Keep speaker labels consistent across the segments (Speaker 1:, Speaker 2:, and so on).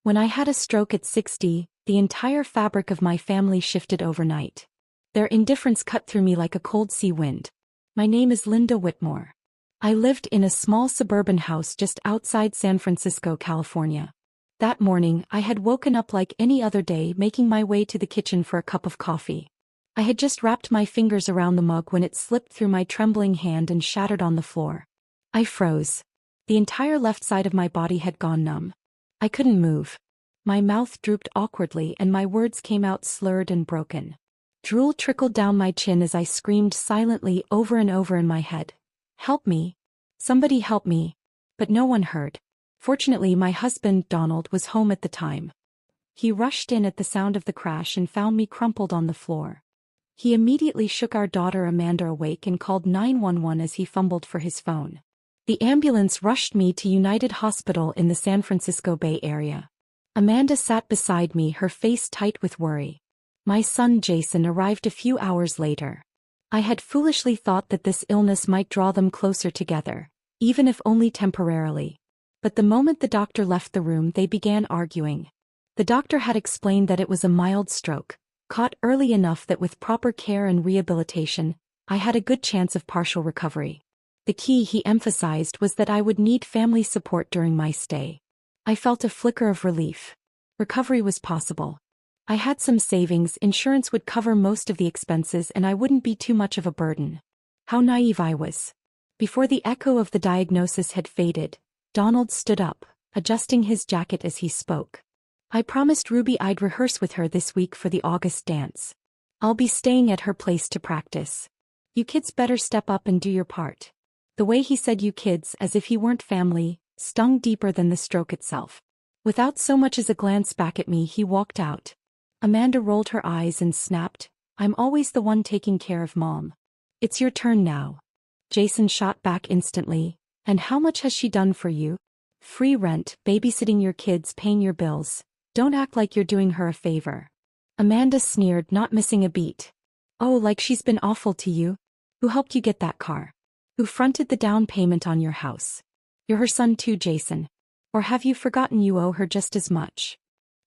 Speaker 1: When I had a stroke at 60, the entire fabric of my family shifted overnight. Their indifference cut through me like a cold sea wind. My name is Linda Whitmore. I lived in a small suburban house just outside San Francisco, California. That morning, I had woken up like any other day, making my way to the kitchen for a cup of coffee. I had just wrapped my fingers around the mug when it slipped through my trembling hand and shattered on the floor. I froze. The entire left side of my body had gone numb. I couldn't move. My mouth drooped awkwardly and my words came out slurred and broken. Drool trickled down my chin as I screamed silently over and over in my head. Help me. Somebody help me. But no one heard. Fortunately, my husband, Donald, was home at the time. He rushed in at the sound of the crash and found me crumpled on the floor. He immediately shook our daughter Amanda awake and called 911 as he fumbled for his phone. The ambulance rushed me to United Hospital in the San Francisco Bay Area. Amanda sat beside me, her face tight with worry. My son Jason arrived a few hours later. I had foolishly thought that this illness might draw them closer together, even if only temporarily. But the moment the doctor left the room, they began arguing. The doctor had explained that it was a mild stroke, caught early enough that with proper care and rehabilitation, I had a good chance of partial recovery. The key, he emphasized, was that I would need family support during my stay. I felt a flicker of relief. Recovery was possible. I had some savings, insurance would cover most of the expenses, and I wouldn't be too much of a burden. How naive I was. Before the echo of the diagnosis had faded, Donald stood up, adjusting his jacket as he spoke. I promised Ruby I'd rehearse with her this week for the August dance. I'll be staying at her place to practice. You kids better step up and do your part. The way he said "you kids" as if he weren't family, stung deeper than the stroke itself. Without so much as a glance back at me, he walked out. Amanda rolled her eyes and snapped, "I'm always the one taking care of Mom. It's your turn now." Jason shot back instantly, "And how much has she done for you? Free rent, babysitting your kids, paying your bills. Don't act like you're doing her a favor." Amanda sneered, not missing a beat. "Oh, like she's been awful to you? Who helped you get that car? Who fronted the down payment on your house? You're her son too, Jason. Or have you forgotten you owe her just as much?"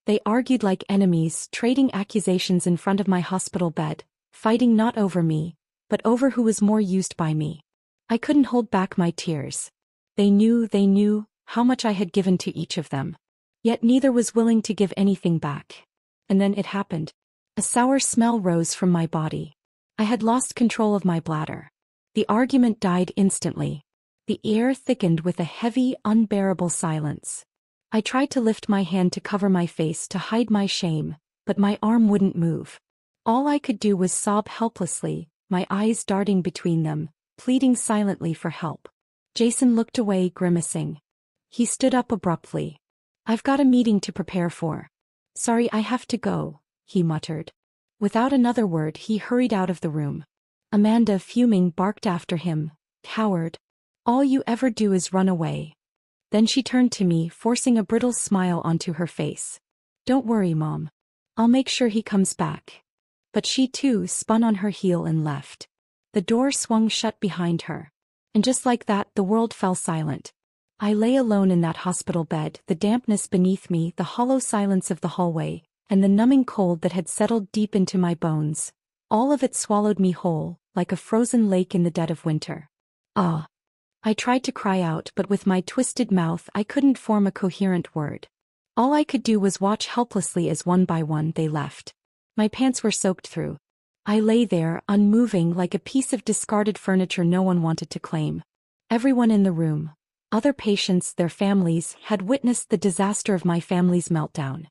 Speaker 1: They argued like enemies, trading accusations in front of my hospital bed, fighting not over me, but over who was more used by me. I couldn't hold back my tears. They knew how much I had given to each of them. Yet neither was willing to give anything back. And then it happened. A sour smell rose from my body. I had lost control of my bladder. The argument died instantly. The air thickened with a heavy, unbearable silence. I tried to lift my hand to cover my face to hide my shame, but my arm wouldn't move. All I could do was sob helplessly, my eyes darting between them, pleading silently for help. Jason looked away, grimacing. He stood up abruptly. "I've got a meeting to prepare for. Sorry, I have to go," he muttered. Without another word, he hurried out of the room. Amanda, fuming, barked after him, "Coward. All you ever do is run away." Then she turned to me, forcing a brittle smile onto her face. "Don't worry, Mom. I'll make sure he comes back." But she too spun on her heel and left. The door swung shut behind her. And just like that, the world fell silent. I lay alone in that hospital bed, the dampness beneath me, the hollow silence of the hallway, and the numbing cold that had settled deep into my bones. All of it swallowed me whole, like a frozen lake in the dead of winter. Ah! I tried to cry out, but with my twisted mouth I couldn't form a coherent word. All I could do was watch helplessly as one by one they left. My pants were soaked through. I lay there, unmoving, like a piece of discarded furniture no one wanted to claim. Everyone in the room, other patients, their families, had witnessed the disaster of my family's meltdown.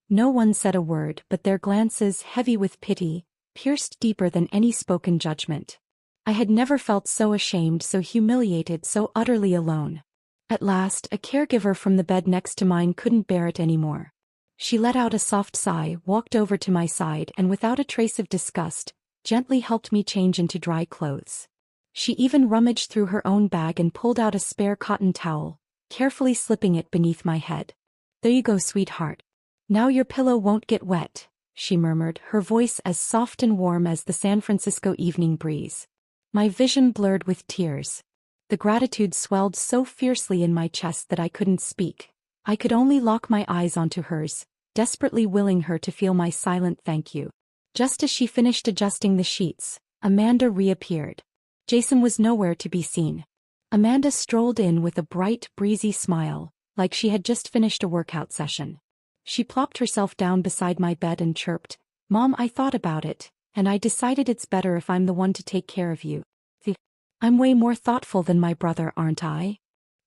Speaker 1: No one said a word, but their glances, heavy with pity, pierced deeper than any spoken judgment. I had never felt so ashamed, so humiliated, so utterly alone. At last, a caregiver from the bed next to mine couldn't bear it anymore. She let out a soft sigh, walked over to my side, and without a trace of disgust, gently helped me change into dry clothes. She even rummaged through her own bag and pulled out a spare cotton towel, carefully slipping it beneath my head. "There you go, sweetheart. Now your pillow won't get wet," she murmured, her voice as soft and warm as the San Francisco evening breeze. My vision blurred with tears. The gratitude swelled so fiercely in my chest that I couldn't speak. I could only lock my eyes onto hers, desperately willing her to feel my silent thank you. Just as she finished adjusting the sheets, Amanda reappeared. Jason was nowhere to be seen. Amanda strolled in with a bright, breezy smile, like she had just finished a workout session. She plopped herself down beside my bed and chirped, "Mom, I thought about it, and I decided it's better if I'm the one to take care of you. I'm way more thoughtful than my brother, aren't I?"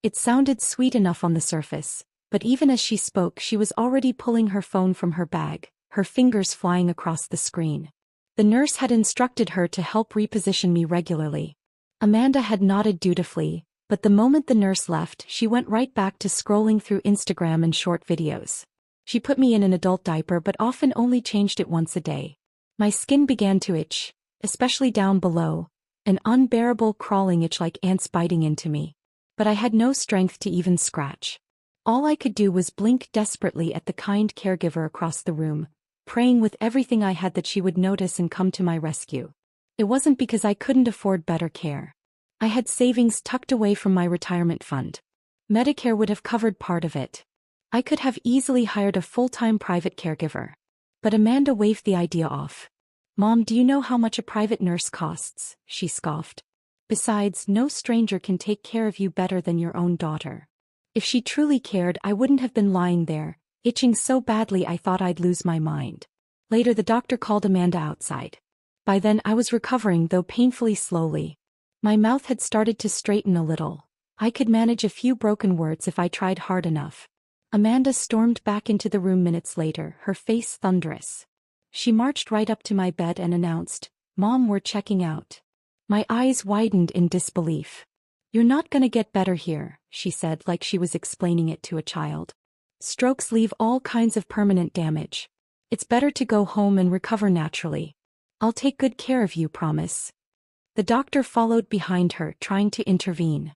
Speaker 1: It sounded sweet enough on the surface, but even as she spoke she was already pulling her phone from her bag, her fingers flying across the screen. The nurse had instructed her to help reposition me regularly. Amanda had nodded dutifully, but the moment the nurse left she went right back to scrolling through Instagram and short videos. She put me in an adult diaper but often only changed it once a day. My skin began to itch, especially down below, an unbearable crawling itch like ants biting into me. But I had no strength to even scratch. All I could do was blink desperately at the kind caregiver across the room, praying with everything I had that she would notice and come to my rescue. It wasn't because I couldn't afford better care. I had savings tucked away from my retirement fund. Medicare would have covered part of it. I could have easily hired a full-time private caregiver. But Amanda waved the idea off. "Mom, do you know how much a private nurse costs?" she scoffed. "Besides, no stranger can take care of you better than your own daughter." If she truly cared, I wouldn't have been lying there, itching so badly I thought I'd lose my mind. Later the doctor called Amanda outside. By then I was recovering, though painfully slowly. My mouth had started to straighten a little. I could manage a few broken words if I tried hard enough. Amanda stormed back into the room minutes later, her face thunderous. She marched right up to my bed and announced, "Mom, we're checking out." My eyes widened in disbelief. "You're not gonna get better here," she said like she was explaining it to a child. "Strokes leave all kinds of permanent damage. It's better to go home and recover naturally. I'll take good care of you, promise." The doctor followed behind her, trying to intervene.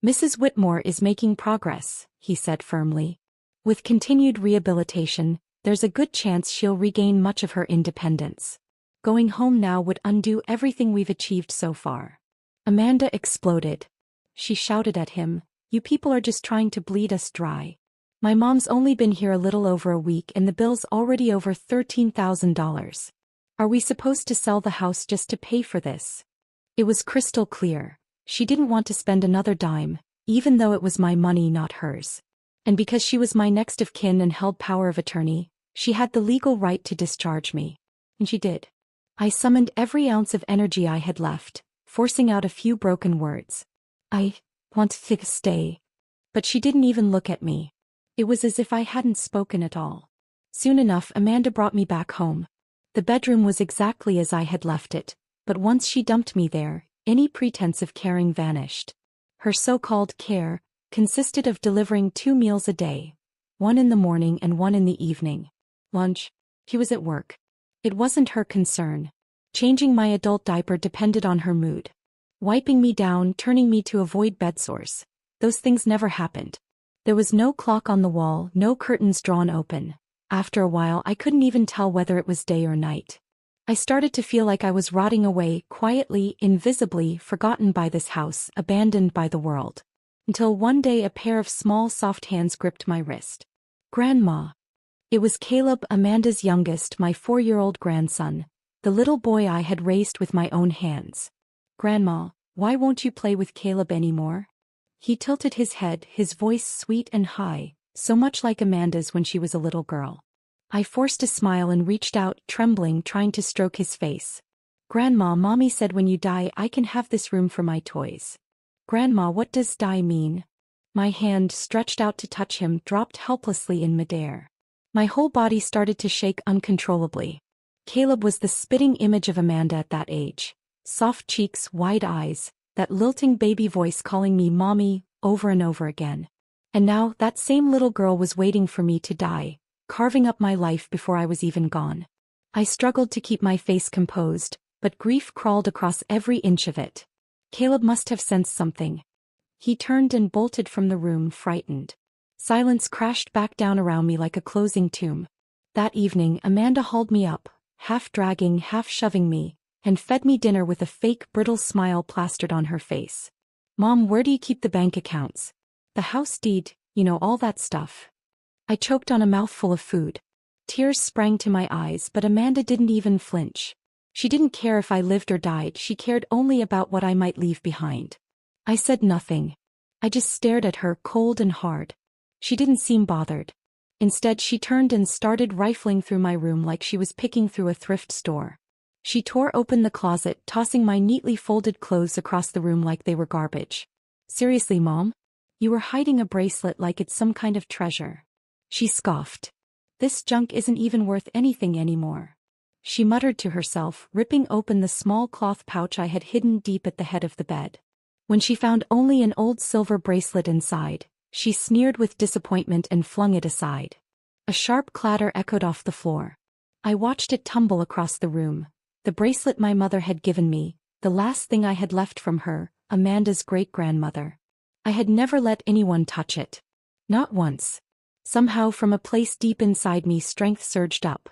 Speaker 1: "Mrs. Whitmore is making progress," he said firmly. "With continued rehabilitation, there's a good chance she'll regain much of her independence. Going home now would undo everything we've achieved so far." Amanda exploded. She shouted at him, "You people are just trying to bleed us dry. My mom's only been here a little over a week and the bill's already over $13,000. Are we supposed to sell the house just to pay for this?" It was crystal clear. She didn't want to spend another dime, even though it was my money, not hers. And because she was my next of kin and held power of attorney, she had the legal right to discharge me. And she did. I summoned every ounce of energy I had left, forcing out a few broken words. "I want to stay." But she didn't even look at me. It was as if I hadn't spoken at all. Soon enough Amanda brought me back home. The bedroom was exactly as I had left it, but once she dumped me there, any pretense of caring vanished. Her so-called care consisted of delivering 2 meals a day, one in the morning and one in the evening. Lunch? He was at work. It wasn't her concern. Changing my adult diaper depended on her mood. Wiping me down, turning me to avoid bed sores. Those things never happened. There was no clock on the wall, no curtains drawn open. After a while I couldn't even tell whether it was day or night. I started to feel like I was rotting away, quietly, invisibly, forgotten by this house, abandoned by the world. Until one day a pair of small soft hands gripped my wrist. "Grandma." It was Caleb, Amanda's youngest, my 4-year-old grandson, the little boy I had raised with my own hands. "Grandma, why won't you play with Caleb anymore?" He tilted his head, his voice sweet and high, so much like Amanda's when she was a little girl. I forced a smile and reached out, trembling, trying to stroke his face. "Grandma, Mommy said when you die I can have this room for my toys." "Grandma, what does die mean?" My hand, stretched out to touch him, dropped helplessly in midair. My whole body started to shake uncontrollably. Caleb was the spitting image of Amanda at that age. Soft cheeks, wide eyes, that lilting baby voice calling me Mommy, over and over again. And now, that same little girl was waiting for me to die, carving up my life before I was even gone. I struggled to keep my face composed, but grief crawled across every inch of it. Caleb must have sensed something. He turned and bolted from the room, frightened. Silence crashed back down around me like a closing tomb. That evening, Amanda hauled me up, half dragging, half shoving me, and fed me dinner with a fake, brittle smile plastered on her face. "Mom, where do you keep the bank accounts? The house deed, you know, all that stuff." I choked on a mouthful of food. Tears sprang to my eyes, but Amanda didn't even flinch. She didn't care if I lived or died, she cared only about what I might leave behind. I said nothing. I just stared at her, cold and hard. She didn't seem bothered. Instead, she turned and started rifling through my room like she was picking through a thrift store. She tore open the closet, tossing my neatly folded clothes across the room like they were garbage. Seriously, Mom? You were hiding a bracelet like it's some kind of treasure. She scoffed. This junk isn't even worth anything anymore. She muttered to herself, ripping open the small cloth pouch I had hidden deep at the head of the bed. When she found only an old silver bracelet inside, she sneered with disappointment and flung it aside. A sharp clatter echoed off the floor. I watched it tumble across the room. The bracelet my mother had given me, the last thing I had left from her, Amanda's great-grandmother. I had never let anyone touch it. Not once. Somehow, from a place deep inside me, strength surged up.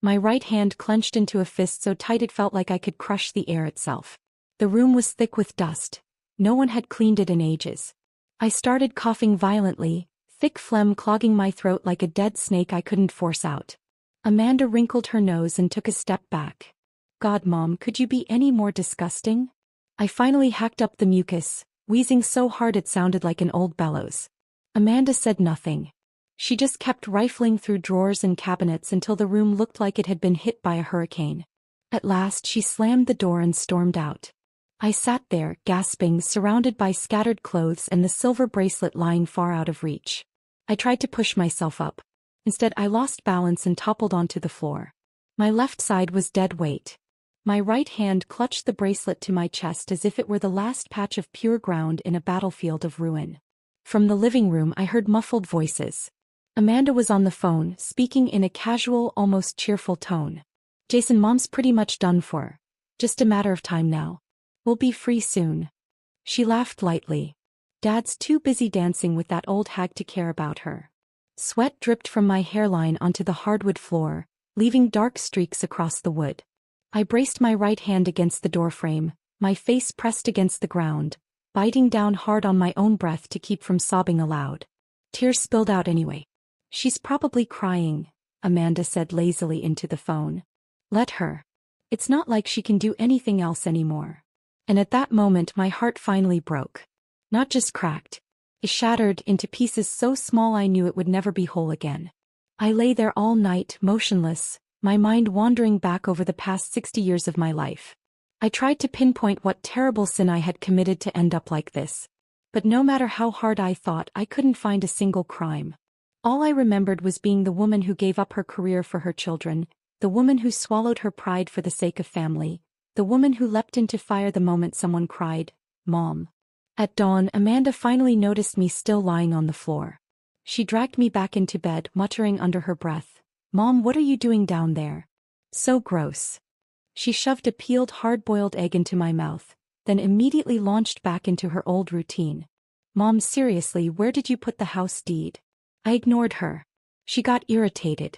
Speaker 1: My right hand clenched into a fist so tight it felt like I could crush the air itself. The room was thick with dust. No one had cleaned it in ages. I started coughing violently, thick phlegm clogging my throat like a dead snake I couldn't force out. Amanda wrinkled her nose and took a step back. God, Mom, could you be any more disgusting? I finally hacked up the mucus, wheezing so hard it sounded like an old bellows. Amanda said nothing. She just kept rifling through drawers and cabinets until the room looked like it had been hit by a hurricane. At last she slammed the door and stormed out. I sat there, gasping, surrounded by scattered clothes and the silver bracelet lying far out of reach. I tried to push myself up. Instead, I lost balance and toppled onto the floor. My left side was dead weight. My right hand clutched the bracelet to my chest as if it were the last patch of pure ground in a battlefield of ruin. From the living room I heard muffled voices. Amanda was on the phone, speaking in a casual, almost cheerful tone. Jason, Mom's pretty much done for. Just a matter of time now. We'll be free soon. She laughed lightly. Dad's too busy dancing with that old hag to care about her. Sweat dripped from my hairline onto the hardwood floor, leaving dark streaks across the wood. I braced my right hand against the doorframe, my face pressed against the ground, biting down hard on my own breath to keep from sobbing aloud. Tears spilled out anyway. She's probably crying, Amanda said lazily into the phone. Let her. It's not like she can do anything else anymore. And at that moment my heart finally broke. Not just cracked. It shattered into pieces so small I knew it would never be whole again. I lay there all night, motionless, my mind wandering back over the past 60 years of my life. I tried to pinpoint what terrible sin I had committed to end up like this. But no matter how hard I thought, I couldn't find a single crime. All I remembered was being the woman who gave up her career for her children, the woman who swallowed her pride for the sake of family, the woman who leapt into fire the moment someone cried, Mom. At dawn, Amanda finally noticed me still lying on the floor. She dragged me back into bed, muttering under her breath, Mom, what are you doing down there? So gross. She shoved a peeled hard-boiled egg into my mouth, then immediately launched back into her old routine. Mom, seriously, where did you put the house deed? I ignored her. She got irritated.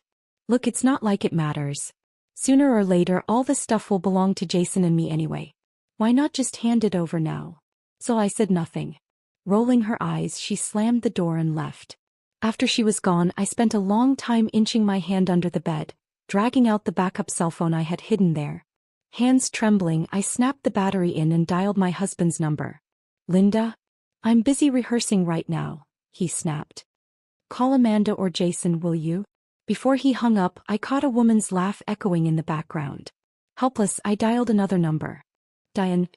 Speaker 1: Look, it's not like it matters. Sooner or later all the stuff will belong to Jason and me anyway. Why not just hand it over now? So I said nothing. Rolling her eyes, she slammed the door and left. After she was gone, I spent a long time inching my hand under the bed, dragging out the backup cell phone I had hidden there. Hands trembling, I snapped the battery in and dialed my husband's number. Linda? I'm busy rehearsing right now, he snapped. Call Amanda or Jason, will you? Before he hung up, I caught a woman's laugh echoing in the background. Helpless, I dialed another number. Diane,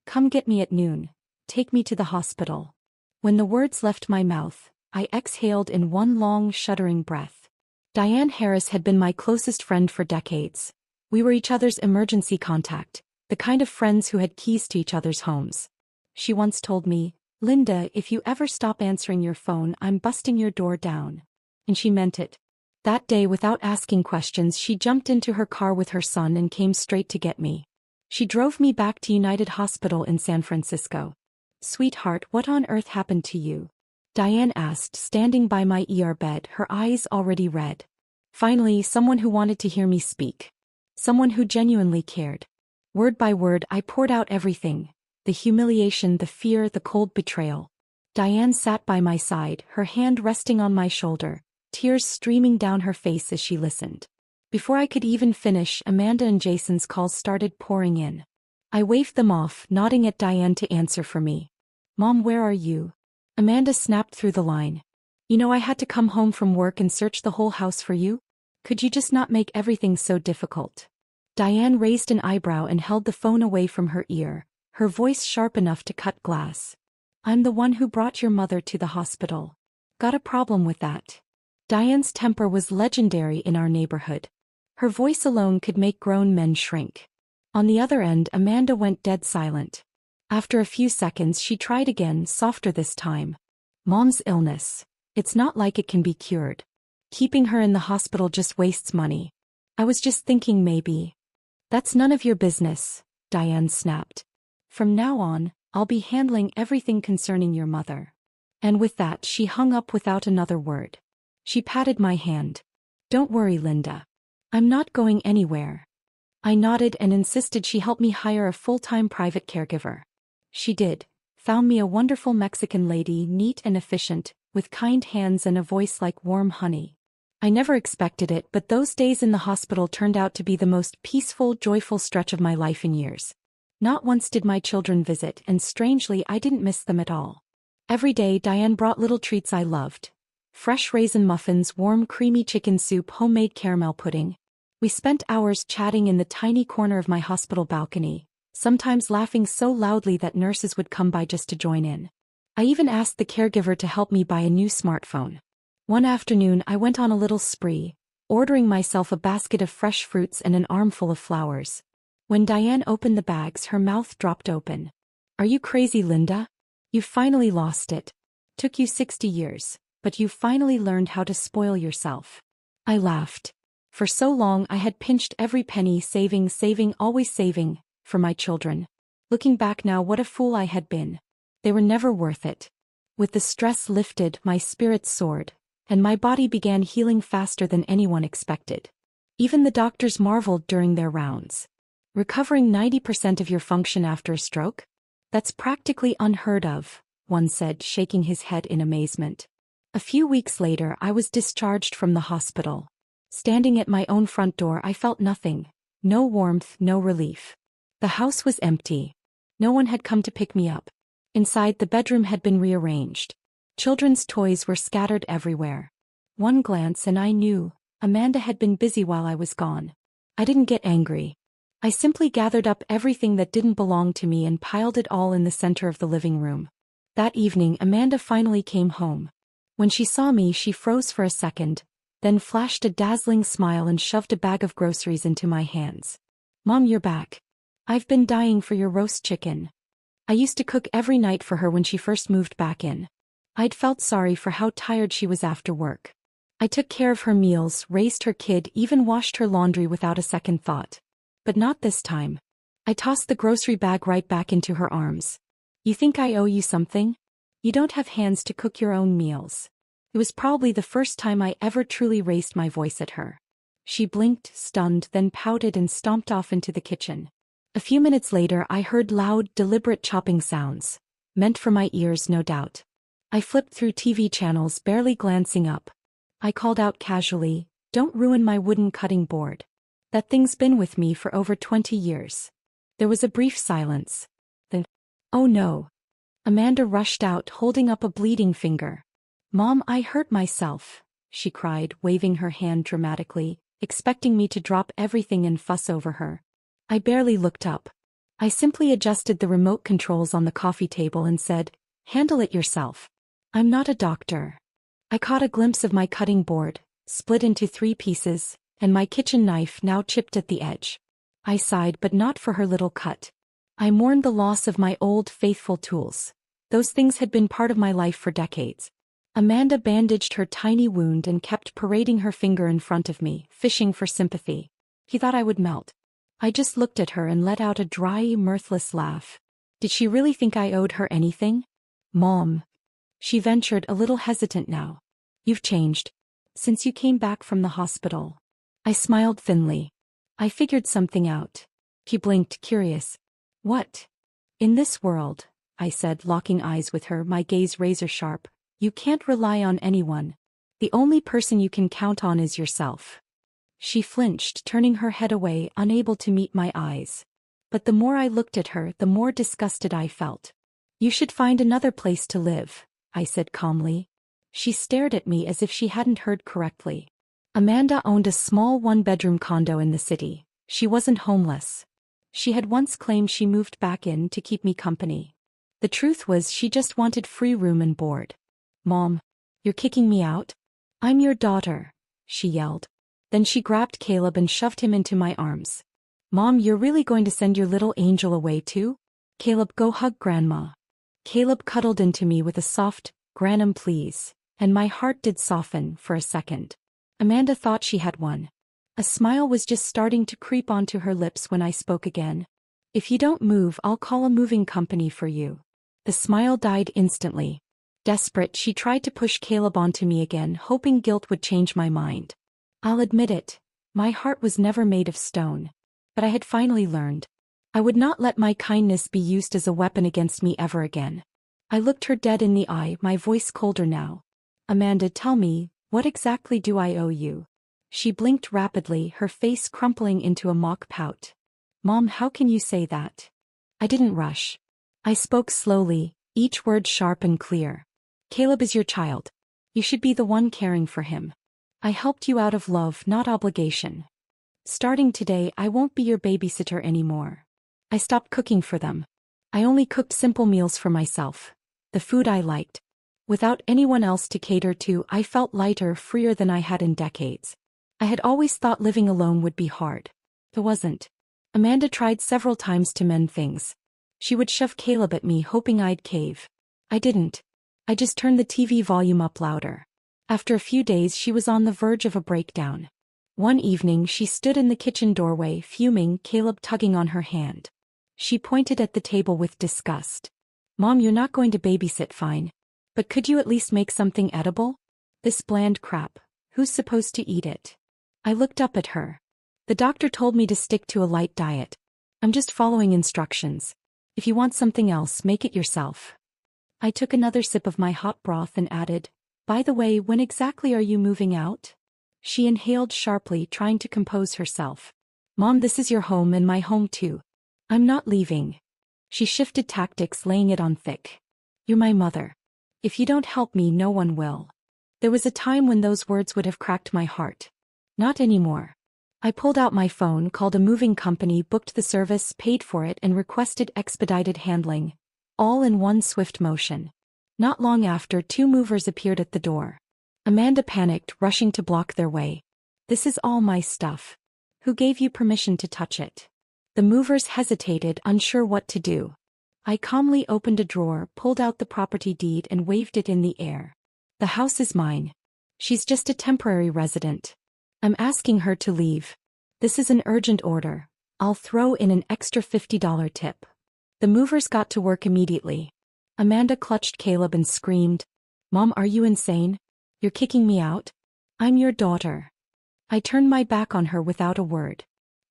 Speaker 1: come get me at noon. Take me to the hospital. When the words left my mouth, I exhaled in one long, shuddering breath. Diane Harris had been my closest friend for decades. We were each other's emergency contact, the kind of friends who had keys to each other's homes. She once told me, Linda, if you ever stop answering your phone, I'm busting your door down. And she meant it. That day, without asking questions, she jumped into her car with her son and came straight to get me. She drove me back to United Hospital in San Francisco. Sweetheart, what on earth happened to you? Diane asked, standing by my ER bed, her eyes already red. Finally, someone who wanted to hear me speak. Someone who genuinely cared. Word by word, I poured out everything. The humiliation, the fear, the cold betrayal. Diane sat by my side, her hand resting on my shoulder, tears streaming down her face as she listened. Before I could even finish, Amanda and Jason's calls started pouring in. I waved them off, nodding at Diane to answer for me. "Mom, where are you?" Amanda snapped through the line. "You know I had to come home from work and search the whole house for you? Could you just not make everything so difficult?" Diane raised an eyebrow and held the phone away from her ear, her voice sharp enough to cut glass. "I'm the one who brought your mother to the hospital. Got a problem with that?" Diane's temper was legendary in our neighborhood. Her voice alone could make grown men shrink. On the other end, Amanda went dead silent. After a few seconds, she tried again, softer this time. "Mom's illness. It's not like it can be cured. Keeping her in the hospital just wastes money. I was just thinking maybe." "That's none of your business," Diane snapped. "From now on, I'll be handling everything concerning your mother." And with that, she hung up without another word. She patted my hand. "Don't worry, Linda. I'm not going anywhere." I nodded and insisted she help me hire a full-time private caregiver. She did. Found me a wonderful Mexican lady, neat and efficient, with kind hands and a voice like warm honey. I never expected it, but those days in the hospital turned out to be the most peaceful, joyful stretch of my life in years. Not once did my children visit, and strangely I didn't miss them at all. Every day Diane brought little treats I loved. Fresh raisin muffins, warm creamy chicken soup, homemade caramel pudding. We spent hours chatting in the tiny corner of my hospital balcony, sometimes laughing so loudly that nurses would come by just to join in. I even asked the caregiver to help me buy a new smartphone. One afternoon I went on a little spree, ordering myself a basket of fresh fruits and an armful of flowers. When Diane opened the bags, her mouth dropped open. "Are you crazy, Linda? You finally lost it. Took you 60 years, but you finally learned how to spoil yourself." I laughed. For so long I had pinched every penny, saving, always saving, for my children. Looking back now, what a fool I had been. They were never worth it. With the stress lifted, my spirits soared, and my body began healing faster than anyone expected. Even the doctors marveled during their rounds. "Recovering 90% of your function after a stroke? That's practically unheard of," one said, shaking his head in amazement. A few weeks later, I was discharged from the hospital. Standing at my own front door, I felt nothing. No warmth, no relief. The house was empty. No one had come to pick me up. Inside, the bedroom had been rearranged. Children's toys were scattered everywhere. One glance and I knew Amanda had been busy while I was gone. I didn't get angry. I simply gathered up everything that didn't belong to me and piled it all in the center of the living room. That evening, Amanda finally came home. When she saw me, she froze for a second, then flashed a dazzling smile and shoved a bag of groceries into my hands. "Mom, you're back. I've been dying for your roast chicken." I used to cook every night for her when she first moved back in. I'd felt sorry for how tired she was after work. I took care of her meals, raised her kid, even washed her laundry without a second thought. But not this time. I tossed the grocery bag right back into her arms. "You think I owe you something? You don't have hands to cook your own meals." It was probably the first time I ever truly raised my voice at her. She blinked, stunned, then pouted and stomped off into the kitchen. A few minutes later, I heard loud, deliberate chopping sounds. Meant for my ears, no doubt. I flipped through TV channels, barely glancing up. I called out casually, "Don't ruin my wooden cutting board. That thing's been with me for over 20 years. There was a brief silence. Then, "Oh no." Amanda rushed out, holding up a bleeding finger. "Mom, I hurt myself," she cried, waving her hand dramatically, expecting me to drop everything and fuss over her. I barely looked up. I simply adjusted the remote controls on the coffee table and said, "Handle it yourself. I'm not a doctor." I caught a glimpse of my cutting board, split into 3 pieces, and my kitchen knife now chipped at the edge. I sighed, but not for her little cut. I mourned the loss of my old, faithful tools. Those things had been part of my life for decades. Amanda bandaged her tiny wound and kept parading her finger in front of me, fishing for sympathy. He thought I would melt. I just looked at her and let out a dry, mirthless laugh. Did she really think I owed her anything? "Mom," she ventured, a little hesitant now. "You've changed. Since you came back from the hospital." I smiled thinly. "I figured something out." He blinked, curious. "What?" "In this world," I said, locking eyes with her, my gaze razor sharp, "you can't rely on anyone. The only person you can count on is yourself. She flinched, turning her head away, unable to meet my eyes. But the more I looked at her, the more disgusted I felt. You should find another place to live, I said calmly. She stared at me as if she hadn't heard correctly. Amanda owned a small one-bedroom condo in the city. She wasn't homeless. She had once claimed she moved back in to keep me company. The truth was she just wanted free room and board. Mom, you're kicking me out? I'm your daughter, she yelled. Then she grabbed Caleb and shoved him into my arms. Mom, you're really going to send your little angel away too? Caleb, go hug Grandma. Caleb cuddled into me with a soft, "Gran'm, please," and my heart did soften for a second. Amanda thought she had won. A smile was just starting to creep onto her lips when I spoke again. If you don't move, I'll call a moving company for you. The smile died instantly. Desperate, she tried to push Caleb onto me again, hoping guilt would change my mind. I'll admit it, my heart was never made of stone. But I had finally learned. I would not let my kindness be used as a weapon against me ever again. I looked her dead in the eye, my voice colder now. Amanda, tell me, what exactly do I owe you? She blinked rapidly, her face crumpling into a mock pout. Mom, how can you say that? I didn't rush. I spoke slowly, each word sharp and clear. Caleb is your child. You should be the one caring for him. I helped you out of love, not obligation. Starting today, I won't be your babysitter anymore. I stopped cooking for them. I only cooked simple meals for myself. The food I liked. Without anyone else to cater to, I felt lighter, freer than I had in decades. I had always thought living alone would be hard. It wasn't. Amanda tried several times to mend things. She would shove Caleb at me, hoping I'd cave. I didn't. I just turned the TV volume up louder. After a few days, she was on the verge of a breakdown. One evening, she stood in the kitchen doorway, fuming, Caleb tugging on her hand. She pointed at the table with disgust. Mom, you're not going to babysit, fine. But could you at least make something edible? This bland crap. Who's supposed to eat it? I looked up at her. The doctor told me to stick to a light diet. I'm just following instructions. If you want something else, make it yourself. I took another sip of my hot broth and added, by the way, when exactly are you moving out? She inhaled sharply, trying to compose herself. Mom, this is your home and my home too. I'm not leaving. She shifted tactics, laying it on thick. You're my mother. If you don't help me, no one will. There was a time when those words would have cracked my heart. Not anymore. I pulled out my phone, called a moving company, booked the service, paid for it, and requested expedited handling. All in one swift motion. Not long after, 2 movers appeared at the door. Amanda panicked, rushing to block their way. This is all my stuff. Who gave you permission to touch it? The movers hesitated, unsure what to do. I calmly opened a drawer, pulled out the property deed and waved it in the air. The house is mine. She's just a temporary resident. I'm asking her to leave. This is an urgent order. I'll throw in an extra $50 tip. The movers got to work immediately. Amanda clutched Caleb and screamed, Mom, are you insane? You're kicking me out? I'm your daughter. I turned my back on her without a word.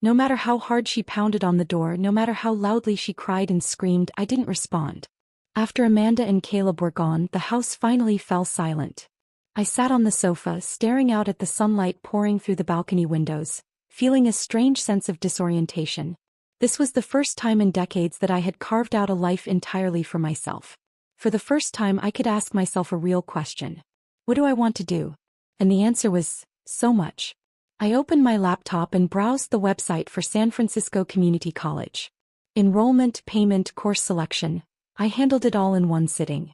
Speaker 1: No matter how hard she pounded on the door, no matter how loudly she cried and screamed, I didn't respond. After Amanda and Caleb were gone, the house finally fell silent. I sat on the sofa, staring out at the sunlight pouring through the balcony windows, feeling a strange sense of disorientation. This was the first time in decades that I had carved out a life entirely for myself. For the first time, I could ask myself a real question. What do I want to do? And the answer was, so much. I opened my laptop and browsed the website for San Francisco Community College. Enrollment, payment, course selection. I handled it all in one sitting.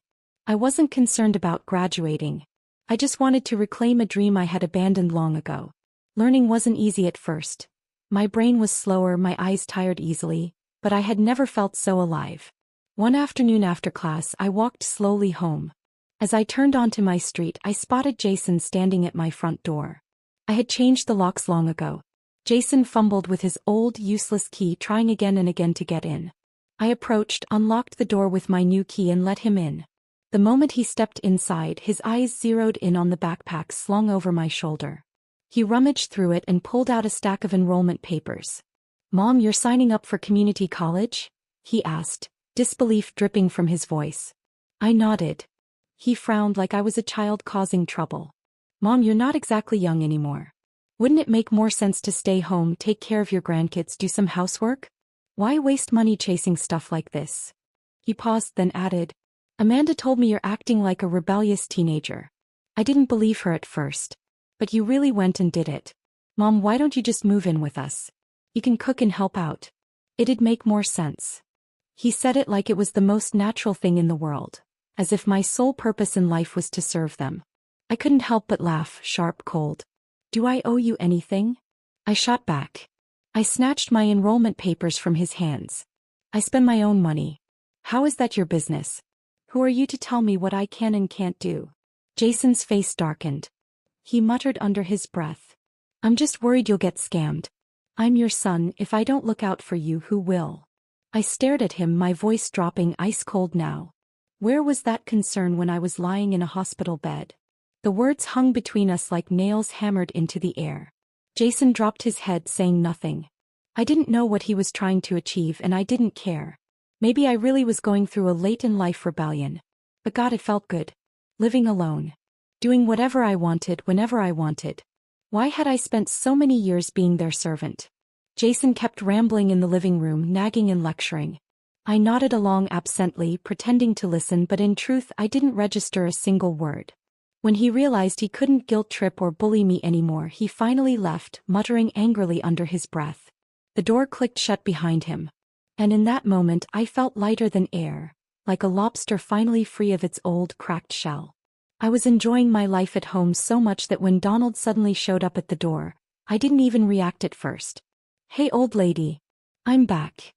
Speaker 1: I wasn't concerned about graduating. I just wanted to reclaim a dream I had abandoned long ago. Learning wasn't easy at first. My brain was slower, my eyes tired easily, but I had never felt so alive. One afternoon after class, I walked slowly home. As I turned onto my street, I spotted Jason standing at my front door. I had changed the locks long ago. Jason fumbled with his old, useless key, trying again and again to get in. I approached, unlocked the door with my new key and let him in. The moment he stepped inside, his eyes zeroed in on the backpack slung over my shoulder. He rummaged through it and pulled out a stack of enrollment papers. Mom, you're signing up for community college? He asked, disbelief dripping from his voice. I nodded. He frowned like I was a child causing trouble. Mom, you're not exactly young anymore. Wouldn't it make more sense to stay home, take care of your grandkids, do some housework? Why waste money chasing stuff like this? He paused, then added, Amanda told me you're acting like a rebellious teenager. I didn't believe her at first. But you really went and did it. Mom, why don't you just move in with us? You can cook and help out. It'd make more sense. He said it like it was the most natural thing in the world, as if my sole purpose in life was to serve them. I couldn't help but laugh, sharp, cold. Do I owe you anything? I shot back. I snatched my enrollment papers from his hands. I spend my own money. How is that your business? Who are you to tell me what I can and can't do? Jason's face darkened. He muttered under his breath. I'm just worried you'll get scammed. I'm your son. If I don't look out for you, who will? I stared at him, my voice dropping ice cold now. Where was that concern when I was lying in a hospital bed? The words hung between us like nails hammered into the air. Jason dropped his head, saying nothing. I didn't know what he was trying to achieve, and I didn't care. Maybe I really was going through a late-in-life rebellion. But God, it felt good. Living alone. Doing whatever I wanted, whenever I wanted. Why had I spent so many years being their servant? Jason kept rambling in the living room, nagging and lecturing. I nodded along absently, pretending to listen, but in truth I didn't register a single word. When he realized he couldn't guilt-trip or bully me anymore, he finally left, muttering angrily under his breath. The door clicked shut behind him. And in that moment I felt lighter than air, like a lobster finally free of its old, cracked shell. I was enjoying my life at home so much that when Donald suddenly showed up at the door, I didn't even react at first. Hey, old lady. I'm back.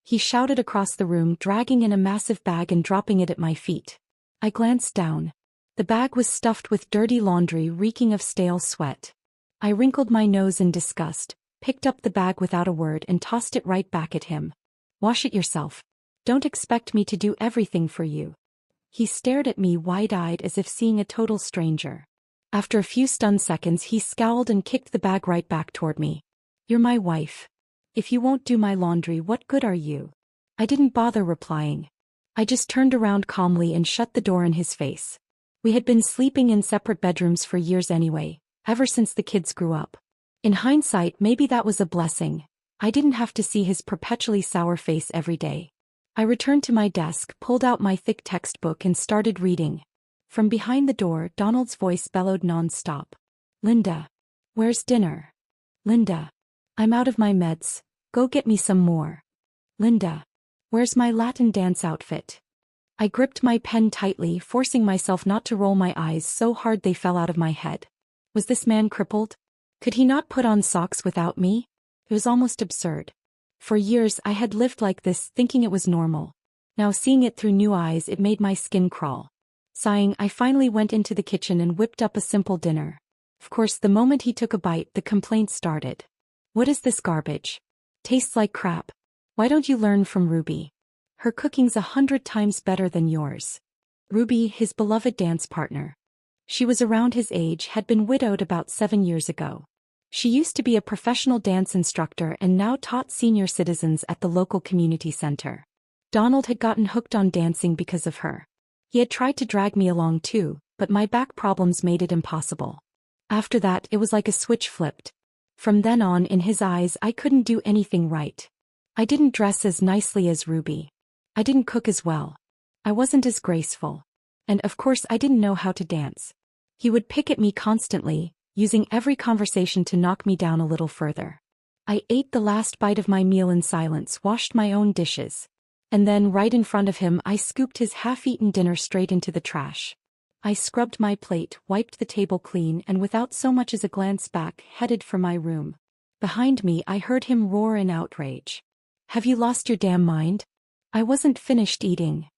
Speaker 1: He shouted across the room, dragging in a massive bag and dropping it at my feet. I glanced down. The bag was stuffed with dirty laundry reeking of stale sweat. I wrinkled my nose in disgust, picked up the bag without a word and tossed it right back at him. Wash it yourself. Don't expect me to do everything for you. He stared at me wide-eyed as if seeing a total stranger. After a few stunned seconds he scowled and kicked the bag right back toward me. You're my wife. If you won't do my laundry, what good are you? I didn't bother replying. I just turned around calmly and shut the door in his face. We had been sleeping in separate bedrooms for years anyway, ever since the kids grew up. In hindsight, maybe that was a blessing. I didn't have to see his perpetually sour face every day. I returned to my desk, pulled out my thick textbook and started reading. From behind the door, Donald's voice bellowed non-stop. Linda. Where's dinner? Linda. I'm out of my meds. Go get me some more. Linda. Where's my Latin dance outfit? I gripped my pen tightly, forcing myself not to roll my eyes so hard they fell out of my head. Was this man crippled? Could he not put on socks without me? It was almost absurd. For years I had lived like this, thinking it was normal. Now seeing it through new eyes, it made my skin crawl. Sighing, I finally went into the kitchen and whipped up a simple dinner. Of course, the moment he took a bite, the complaints started. What is this garbage? Tastes like crap. Why don't you learn from Ruby? Her cooking's 100 times better than yours. Ruby, his beloved dance partner. She was around his age, had been widowed about 7 years ago. She used to be a professional dance instructor and now taught senior citizens at the local community center. Donald had gotten hooked on dancing because of her. He had tried to drag me along too, but my back problems made it impossible. After that, it was like a switch flipped. From then on, in his eyes, I couldn't do anything right. I didn't dress as nicely as Ruby. I didn't cook as well. I wasn't as graceful. And of course I didn't know how to dance. He would pick at me constantly, using every conversation to knock me down a little further. I ate the last bite of my meal in silence, washed my own dishes. And then, right in front of him, I scooped his half-eaten dinner straight into the trash. I scrubbed my plate, wiped the table clean, and without so much as a glance back, headed for my room. Behind me, I heard him roar in outrage. Have you lost your damn mind? I wasn't finished eating.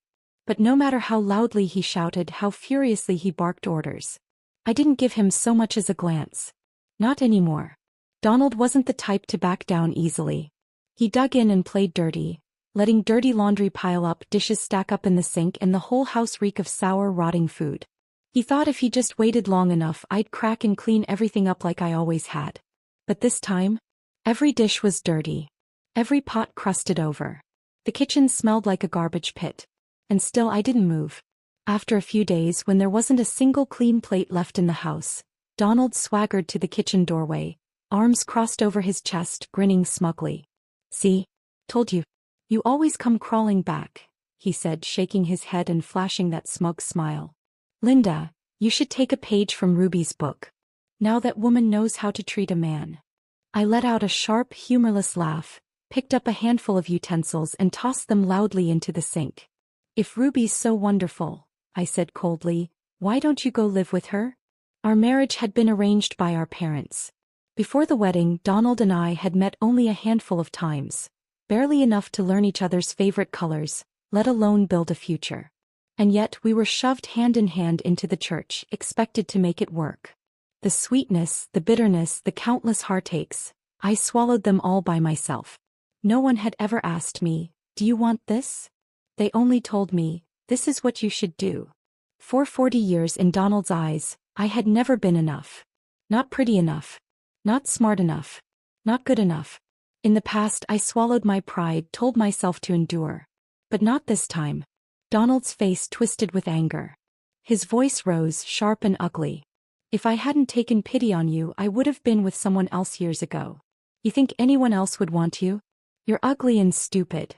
Speaker 1: But no matter how loudly he shouted, how furiously he barked orders, I didn't give him so much as a glance. Not anymore. Donald wasn't the type to back down easily. He dug in and played dirty, letting dirty laundry pile up, dishes stack up in the sink, and the whole house reek of sour, rotting food. He thought if he just waited long enough, I'd crack and clean everything up like I always had. But this time, every dish was dirty. Every pot crusted over. The kitchen smelled like a garbage pit. And still I didn't move. After a few days, when there wasn't a single clean plate left in the house, Donald swaggered to the kitchen doorway, arms crossed over his chest, grinning smugly. "See? Told you. You always come crawling back," he said, shaking his head and flashing that smug smile. "Linda, you should take a page from Ruby's book. Now that woman knows how to treat a man." I let out a sharp, humorless laugh, picked up a handful of utensils and tossed them loudly into the sink. "If Ruby's so wonderful," I said coldly, "why don't you go live with her?" Our marriage had been arranged by our parents. Before the wedding, Donald and I had met only a handful of times, barely enough to learn each other's favorite colors, let alone build a future. And yet we were shoved hand in hand into the church, expected to make it work. The sweetness, the bitterness, the countless heartaches, I swallowed them all by myself. No one had ever asked me, "Do you want this?" They only told me, "This is what you should do." For 40 years in Donald's eyes, I had never been enough. Not pretty enough. Not smart enough. Not good enough. In the past I swallowed my pride, told myself to endure. But not this time. Donald's face twisted with anger. His voice rose, sharp and ugly. "If I hadn't taken pity on you, I would have been with someone else years ago. You think anyone else would want you? You're ugly and stupid.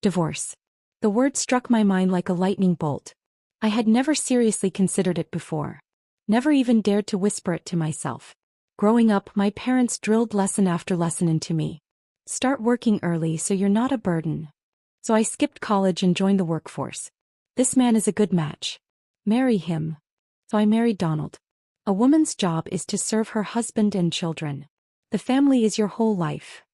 Speaker 1: Divorce." The word struck my mind like a lightning bolt. I had never seriously considered it before. Never even dared to whisper it to myself. Growing up, my parents drilled lesson after lesson into me. Start working early so you're not a burden. So I skipped college and joined the workforce. This man is a good match. Marry him. So I married Donald. A woman's job is to serve her husband and children. The family is your whole life.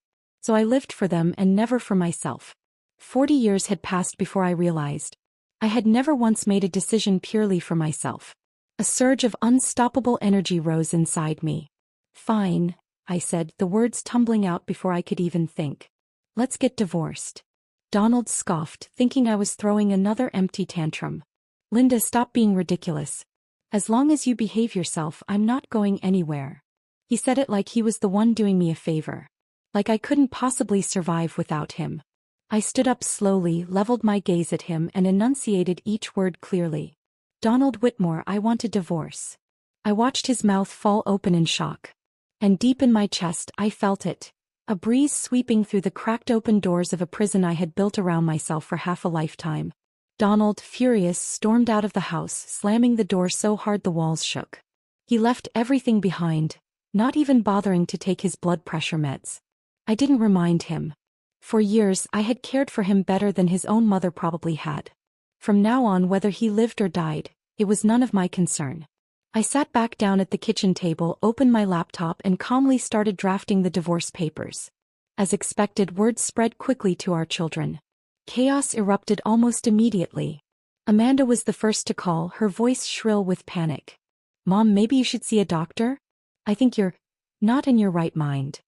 Speaker 1: So I lived for them and never for myself. 40 years had passed before I realized. I had never once made a decision purely for myself. A surge of unstoppable energy rose inside me. "Fine," I said, the words tumbling out before I could even think. "Let's get divorced." Donald scoffed, thinking I was throwing another empty tantrum. "Linda, stop being ridiculous. As long as you behave yourself, I'm not going anywhere." He said it like he was the one doing me a favor. Like I couldn't possibly survive without him. I stood up slowly, leveled my gaze at him and enunciated each word clearly. "Donald Whitmore, I want a divorce." I watched his mouth fall open in shock. And deep in my chest I felt it. A breeze sweeping through the cracked open doors of a prison I had built around myself for half a lifetime. Donald, furious, stormed out of the house, slamming the door so hard the walls shook. He left everything behind, not even bothering to take his blood pressure meds. I didn't remind him. For years I had cared for him better than his own mother probably had. From now on, whether he lived or died, it was none of my concern. I sat back down at the kitchen table, opened my laptop and calmly started drafting the divorce papers. As expected, word spread quickly to our children. Chaos erupted almost immediately. Amanda was the first to call, her voice shrill with panic. "Mom, maybe you should see a doctor? I think you're not in your right mind."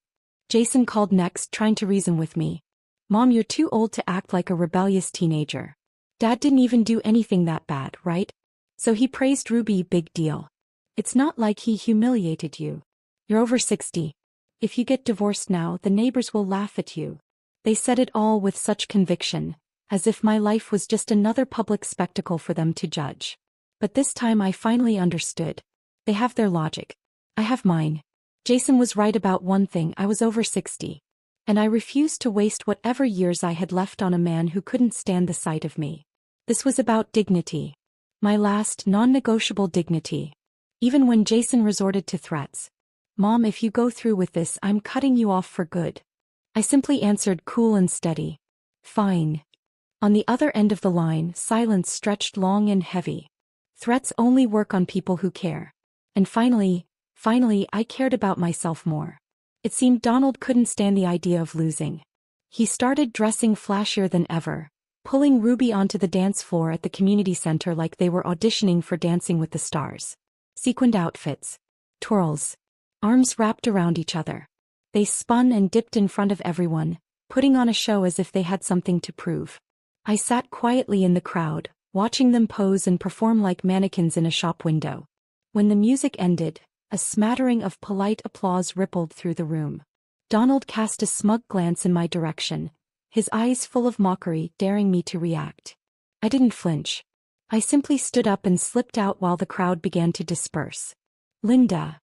Speaker 1: Jason called next, trying to reason with me. "Mom, you're too old to act like a rebellious teenager. Dad didn't even do anything that bad, right? So he praised Ruby, big deal. It's not like he humiliated you. You're over 60. If you get divorced now, the neighbors will laugh at you." They said it all with such conviction, as if my life was just another public spectacle for them to judge. But this time I finally understood. They have their logic. I have mine. Jason was right about one thing: I was over 60. And I refused to waste whatever years I had left on a man who couldn't stand the sight of me. This was about dignity. My last, non-negotiable dignity. Even when Jason resorted to threats. "Mom, if you go through with this, I'm cutting you off for good." I simply answered, cool and steady. "Fine." On the other end of the line, silence stretched long and heavy. Threats only work on people who care. And finally, I cared about myself more. It seemed Donald couldn't stand the idea of losing. He started dressing flashier than ever, pulling Ruby onto the dance floor at the community center like they were auditioning for Dancing with the Stars. Sequined outfits. Twirls. Arms wrapped around each other. They spun and dipped in front of everyone, putting on a show as if they had something to prove. I sat quietly in the crowd, watching them pose and perform like mannequins in a shop window. When the music ended, a smattering of polite applause rippled through the room. Donald cast a smug glance in my direction, his eyes full of mockery, daring me to react. I didn't flinch. I simply stood up and slipped out while the crowd began to disperse. "Linda."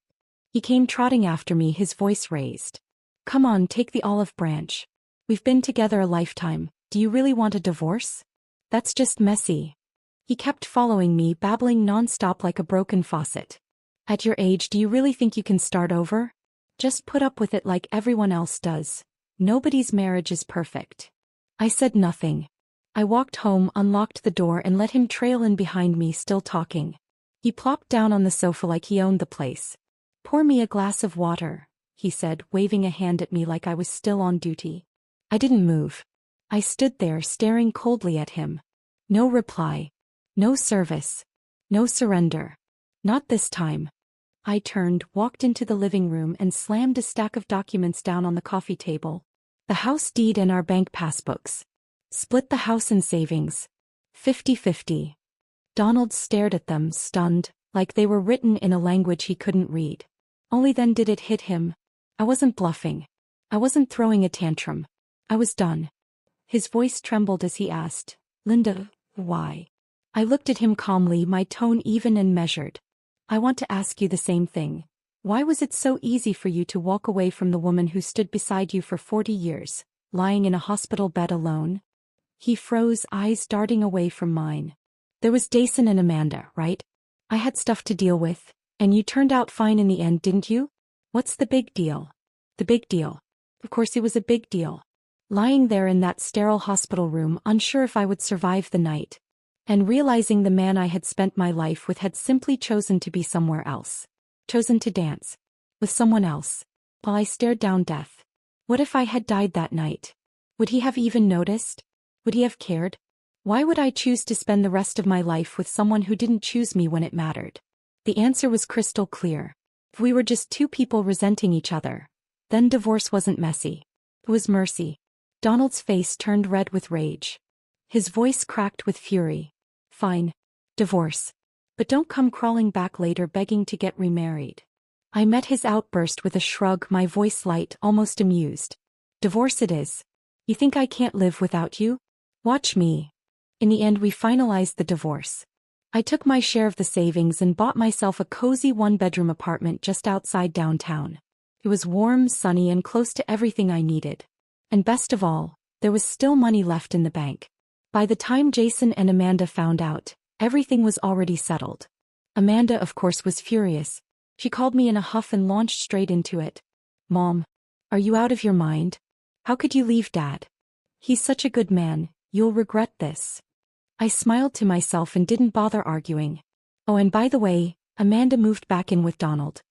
Speaker 1: He came trotting after me, his voice raised. Come on, take the olive branch. We've been together a lifetime. Do you really want a divorce? That's just messy. He kept following me, babbling nonstop like a broken faucet. At your age, do you really think you can start over? Just put up with it like everyone else does. Nobody's marriage is perfect. I said nothing. I walked home, unlocked the door, and let him trail in behind me, still talking. He plopped down on the sofa like he owned the place. Pour me a glass of water, he said, waving a hand at me like I was still on duty. I didn't move. I stood there staring coldly at him. No reply. No service. No surrender. Not this time. I turned, walked into the living room, and slammed a stack of documents down on the coffee table. The house deed and our bank passbooks. Split the house and savings. 50-50. Donald stared at them, stunned, like they were written in a language he couldn't read. Only then did it hit him. I wasn't bluffing. I wasn't throwing a tantrum. I was done. His voice trembled as he asked, Linda, why? I looked at him calmly, my tone even and measured. I want to ask you the same thing. Why was it so easy for you to walk away from the woman who stood beside you for 40 years, lying in a hospital bed alone? He froze, eyes darting away from mine. There was Jason and Amanda, right? I had stuff to deal with, and you turned out fine in the end, didn't you? What's the big deal? The big deal. Of course it was a big deal. Lying there in that sterile hospital room, unsure if I would survive the night. And realizing the man I had spent my life with had simply chosen to be somewhere else. Chosen to dance. With someone else. While I stared down death. What if I had died that night? Would he have even noticed? Would he have cared? Why would I choose to spend the rest of my life with someone who didn't choose me when it mattered? The answer was crystal clear. If we were just two people resenting each other, then divorce wasn't messy. It was mercy. Donald's face turned red with rage. His voice cracked with fury. Fine. Divorce. But don't come crawling back later begging to get remarried. I met his outburst with a shrug, my voice light, almost amused. Divorce it is. You think I can't live without you? Watch me. In the end, we finalized the divorce. I took my share of the savings and bought myself a cozy one-bedroom apartment just outside downtown. It was warm, sunny, and close to everything I needed. And best of all, there was still money left in the bank. By the time Jason and Amanda found out, everything was already settled. Amanda, of course, was furious. She called me in a huff and launched straight into it. Mom, are you out of your mind? How could you leave Dad? He's such a good man, you'll regret this. I smiled to myself and didn't bother arguing. Oh, and by the way, Amanda moved back in with Donald.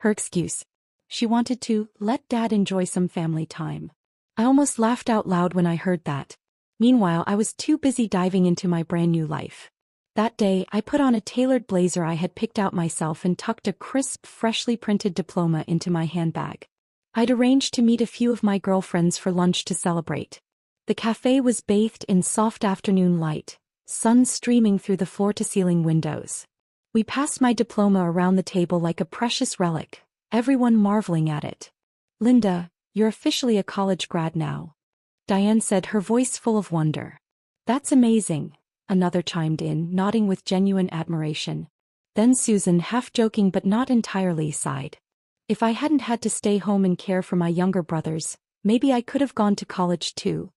Speaker 1: Her excuse. She wanted to let Dad enjoy some family time. I almost laughed out loud when I heard that. Meanwhile, I was too busy diving into my brand new life. That day, I put on a tailored blazer I had picked out myself and tucked a crisp, freshly printed diploma into my handbag. I'd arranged to meet a few of my girlfriends for lunch to celebrate. The cafe was bathed in soft afternoon light, sun streaming through the floor-to-ceiling windows. We passed my diploma around the table like a precious relic, everyone marveling at it. Linda, you're officially a college grad now. Diane said, her voice full of wonder. That's amazing, another chimed in, nodding with genuine admiration. Then Susan, half joking but not entirely, sighed. If I hadn't had to stay home and care for my younger brothers, maybe I could have gone to college too.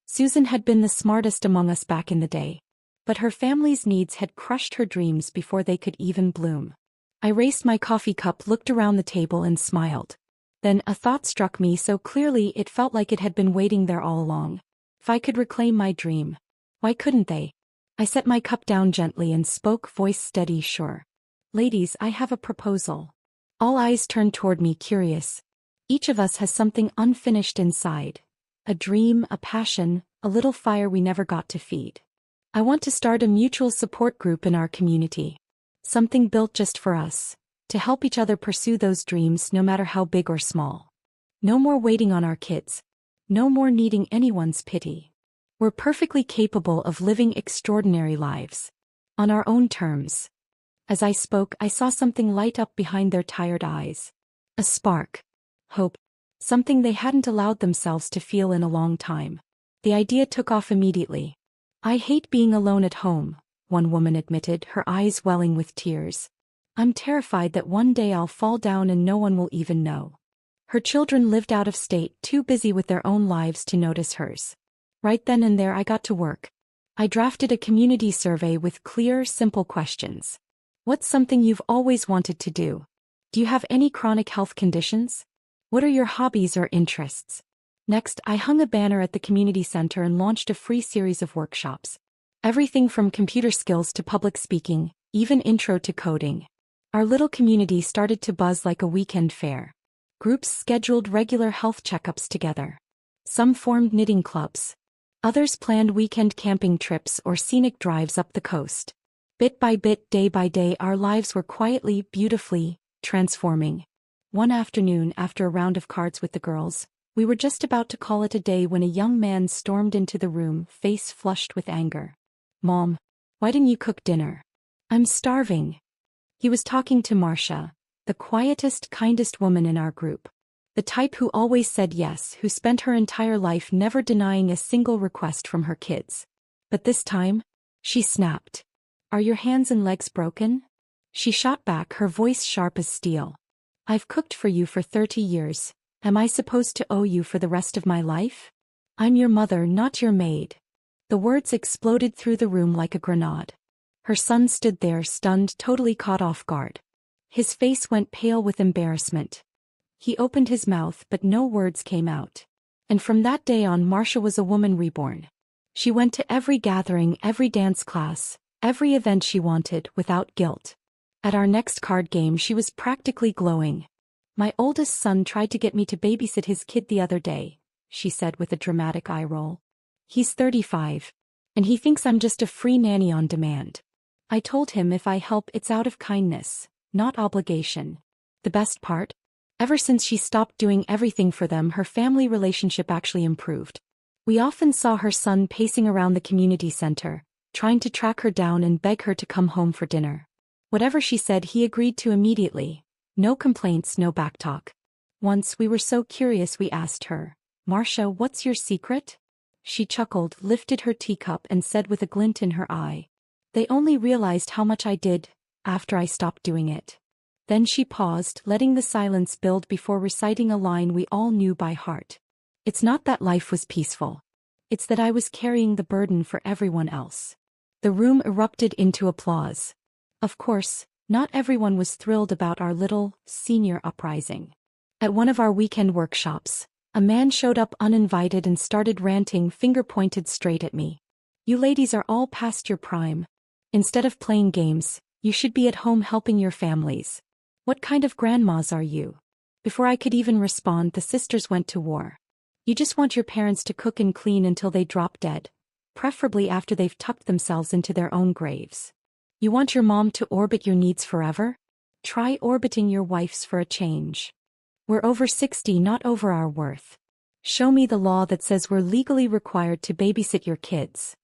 Speaker 1: Susan had been the smartest among us back in the day. But her family's needs had crushed her dreams before they could even bloom. I raised my coffee cup, looked around the table and smiled. Then a thought struck me so clearly it felt like it had been waiting there all along. If I could reclaim my dream, why couldn't they? I set my cup down gently and spoke, voice steady, sure. Ladies, I have a proposal. All eyes turned toward me, curious. Each of us has something unfinished inside. A dream, a passion, a little fire we never got to feed. I want to start a mutual support group in our community. Something built just for us. To help each other pursue those dreams no matter how big or small. No more waiting on our kids. No more needing anyone's pity. We're perfectly capable of living extraordinary lives. On our own terms. As I spoke, I saw something light up behind their tired eyes. A spark. Hope. Something they hadn't allowed themselves to feel in a long time. The idea took off immediately. I hate being alone at home, one woman admitted, her eyes welling with tears. I'm terrified that one day I'll fall down and no one will even know. Her children lived out of state, too busy with their own lives to notice hers. Right then and there I got to work. I drafted a community survey with clear, simple questions. What's something you've always wanted to do? Do you have any chronic health conditions? What are your hobbies or interests? Next, I hung a banner at the community center and launched a free series of workshops. Everything from computer skills to public speaking, even intro to coding. Our little community started to buzz like a weekend fair. Groups scheduled regular health checkups together. Some formed knitting clubs. Others planned weekend camping trips or scenic drives up the coast. Bit by bit, day by day, our lives were quietly, beautifully, transforming. One afternoon, after a round of cards with the girls, we were just about to call it a day when a young man stormed into the room, face flushed with anger. "Mom, why didn't you cook dinner? I'm starving." He was talking to Marcia, the quietest, kindest woman in our group. The type who always said yes, who spent her entire life never denying a single request from her kids. But this time, she snapped. "Are your hands and legs broken?" She shot back, her voice sharp as steel. "I've cooked for you for 30 years. Am I supposed to owe you for the rest of my life? I'm your mother, not your maid." The words exploded through the room like a grenade. Her son stood there, stunned, totally caught off guard. His face went pale with embarrassment. He opened his mouth, but no words came out. And from that day on, Marcia was a woman reborn. She went to every gathering, every dance class, every event she wanted, without guilt. At our next card game, she was practically glowing. "My oldest son tried to get me to babysit his kid the other day," she said with a dramatic eye roll. "He's 35. And he thinks I'm just a free nanny on demand. I told him if I help, it's out of kindness, not obligation." The best part? Ever since she stopped doing everything for them, her family relationship actually improved. We often saw her son pacing around the community center, trying to track her down and beg her to come home for dinner. Whatever she said, he agreed to immediately. No complaints, no backtalk. Once we were so curious we asked her, "Marcia, what's your secret?" She chuckled, lifted her teacup and said with a glint in her eye, "They only realized how much I did after I stopped doing it." Then she paused, letting the silence build before reciting a line we all knew by heart. "It's not that life was peaceful. It's that I was carrying the burden for everyone else." The room erupted into applause. Of course, not everyone was thrilled about our little, senior uprising. At one of our weekend workshops, a man showed up uninvited and started ranting, finger pointed straight at me. "You ladies are all past your prime. Instead of playing games, you should be at home helping your families. What kind of grandmas are you?" Before I could even respond, the sisters went to war. "You just want your parents to cook and clean until they drop dead, preferably after they've tucked themselves into their own graves. You want your mom to orbit your needs forever? Try orbiting your wife's for a change. We're over 60, not over our worth. Show me the law that says we're legally required to babysit your kids."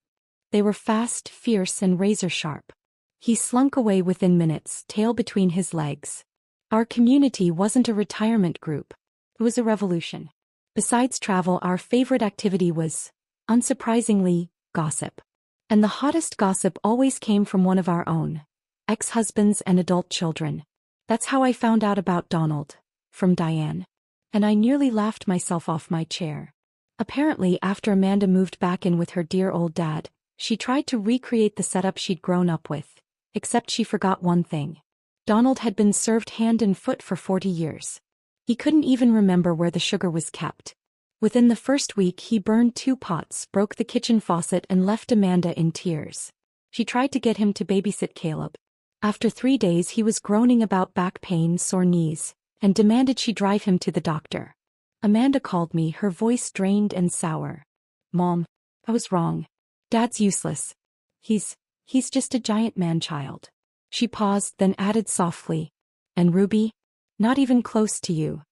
Speaker 1: They were fast, fierce, and razor sharp. He slunk away within minutes, tail between his legs. Our community wasn't a retirement group. It was a revolution. Besides travel, our favorite activity was, unsurprisingly, gossip. And the hottest gossip always came from one of our own, ex-husbands and adult children. That's how I found out about Donald, from Diane. And I nearly laughed myself off my chair. Apparently, after Amanda moved back in with her dear old dad, she tried to recreate the setup she'd grown up with, except she forgot one thing. Donald had been served hand and foot for 40 years. He couldn't even remember where the sugar was kept. Within the first week, he burned 2 pots, broke the kitchen faucet, and left Amanda in tears. She tried to get him to babysit Caleb. After 3 days, he was groaning about back pain, sore knees, and demanded she drive him to the doctor. Amanda called me, her voice drained and sour. "Mom, I was wrong. Dad's useless. He's just a giant man-child." She paused, then added softly, "And Ruby? Not even close to you."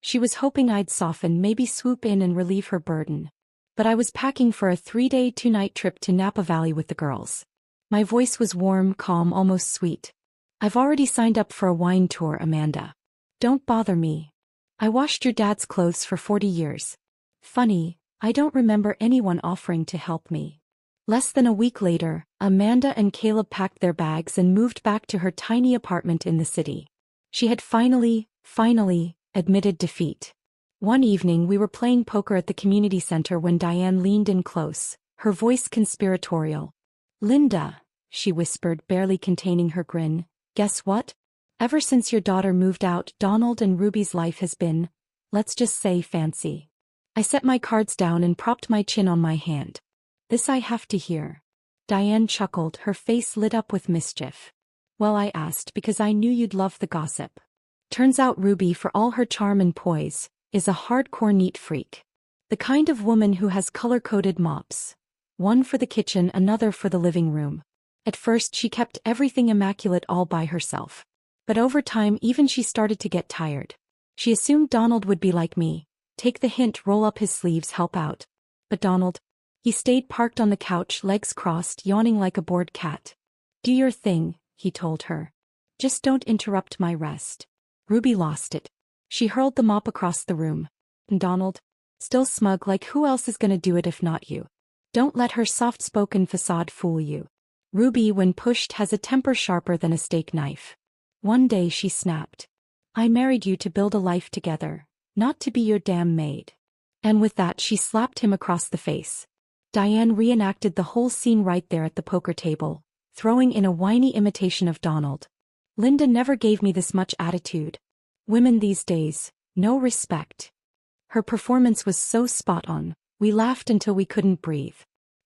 Speaker 1: She was hoping I'd soften, maybe swoop in and relieve her burden. But I was packing for a 3-day, 2-night trip to Napa Valley with the girls. My voice was warm, calm, almost sweet. "I've already signed up for a wine tour, Amanda. Don't bother me. I washed your dad's clothes for 40 years. Funny, I don't remember anyone offering to help me." Less than a week later, Amanda and Caleb packed their bags and moved back to her tiny apartment in the city. She had finally admitted defeat. One evening we were playing poker at the community center when Diane leaned in close, her voice conspiratorial. "Linda," she whispered, barely containing her grin, "guess what? Ever since your daughter moved out, Donald and Ruby's life has been, let's just say, fancy." I set my cards down and propped my chin on my hand. "This I have to hear." Diane chuckled, her face lit up with mischief. "Well, I asked because I knew you'd love the gossip. Turns out Ruby, for all her charm and poise, is a hardcore neat freak. The kind of woman who has color-coded mops. One for the kitchen, another for the living room. At first she kept everything immaculate all by herself. But over time even she started to get tired. She assumed Donald would be like me, take the hint, roll up his sleeves, help out. But Donald, he stayed parked on the couch, legs crossed, yawning like a bored cat. "Do your thing," he told her. "Just don't interrupt my rest." Ruby lost it. She hurled the mop across the room. And Donald, still smug, like, who else is gonna do it if not you? Don't let her soft-spoken facade fool you. Ruby, when pushed, has a temper sharper than a steak knife. One day she snapped. "I married you to build a life together, not to be your damn maid." And with that she slapped him across the face. Diane reenacted the whole scene right there at the poker table, throwing in a whiny imitation of Donald. "Linda never gave me this much attitude. Women these days, no respect." Her performance was so spot on, we laughed until we couldn't breathe.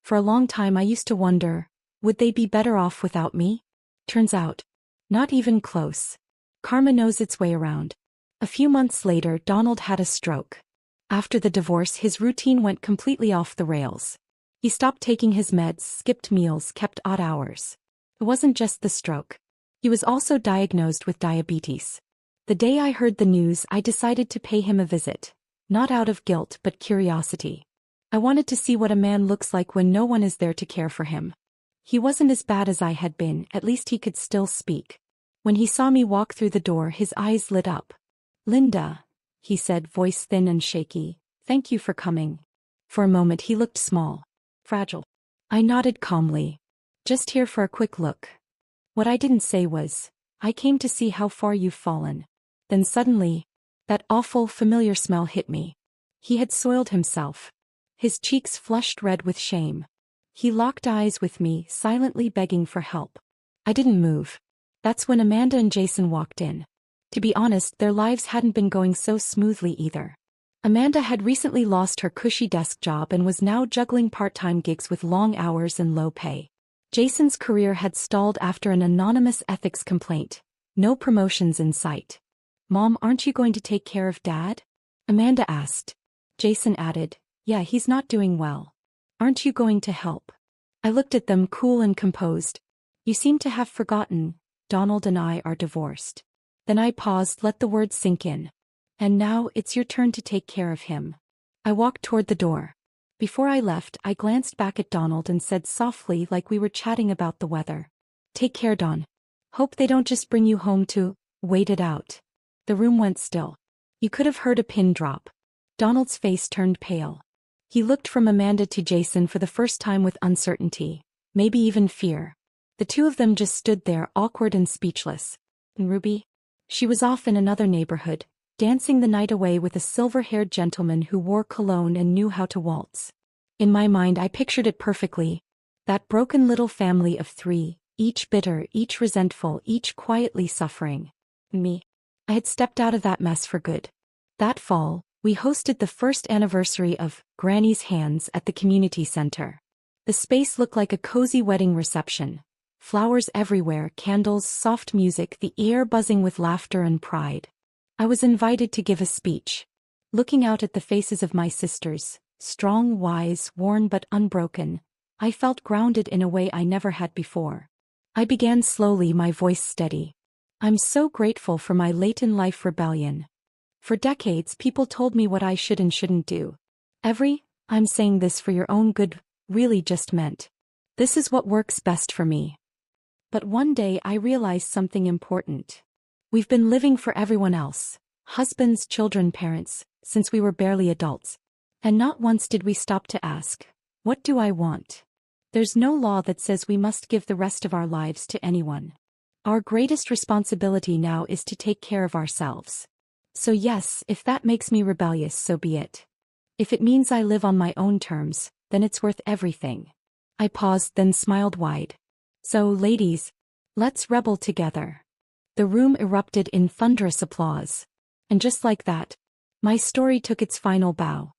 Speaker 1: For a long time I used to wonder, would they be better off without me? Turns out, not even close. Karma knows its way around. A few months later, Donald had a stroke. After the divorce, his routine went completely off the rails. He stopped taking his meds, skipped meals, kept odd hours. It wasn't just the stroke. He was also diagnosed with diabetes. The day I heard the news, I decided to pay him a visit. Not out of guilt, but curiosity. I wanted to see what a man looks like when no one is there to care for him. He wasn't as bad as I had been, at least he could still speak. When he saw me walk through the door, his eyes lit up. "Linda," he said, voice thin and shaky, "thank you for coming." For a moment he looked small, fragile. I nodded calmly. "Just here for a quick look." What I didn't say was, "I came to see how far you've fallen." Then suddenly, that awful, familiar smell hit me. He had soiled himself. His cheeks flushed red with shame. He locked eyes with me, silently begging for help. I didn't move. That's when Amanda and Jason walked in. To be honest, their lives hadn't been going so smoothly either. Amanda had recently lost her cushy desk job and was now juggling part-time gigs with long hours and low pay. Jason's career had stalled after an anonymous ethics complaint. No promotions in sight. "Mom, aren't you going to take care of Dad?" Amanda asked. Jason added, "Yeah, he's not doing well. Aren't you going to help?" I looked at them, cool and composed. "You seem to have forgotten, Donald and I are divorced." Then I paused, let the words sink in. "And now it's your turn to take care of him." I walked toward the door. Before I left, I glanced back at Donald and said softly, like we were chatting about the weather, "Take care, Don. Hope they don't just bring you home to wait it out." The room went still. You could have heard a pin drop. Donald's face turned pale. He looked from Amanda to Jason for the first time with uncertainty, maybe even fear. The two of them just stood there, awkward and speechless. And Ruby? She was off in another neighborhood, dancing the night away with a silver-haired gentleman who wore cologne and knew how to waltz. In my mind I pictured it perfectly. That broken little family of three, each bitter, each resentful, each quietly suffering. Me. I had stepped out of that mess for good. That fall, we hosted the first anniversary of Granny's Hands at the community center. The space looked like a cozy wedding reception. Flowers everywhere, candles, soft music, the air buzzing with laughter and pride. I was invited to give a speech. Looking out at the faces of my sisters, strong, wise, worn but unbroken, I felt grounded in a way I never had before. I began slowly, my voice steady. "I'm so grateful for my late-in-life rebellion. For decades people told me what I should and shouldn't do. I'm saying this for your own good, really just meant, this is what works best for me." But one day I realized something important. We've been living for everyone else, husbands, children, parents, since we were barely adults. And not once did we stop to ask, what do I want? There's no law that says we must give the rest of our lives to anyone. Our greatest responsibility now is to take care of ourselves. So yes, if that makes me rebellious, so be it. If it means I live on my own terms, then it's worth everything. I paused, then smiled wide. So, ladies, let's rebel together. The room erupted in thunderous applause. And just like that, my story took its final bow.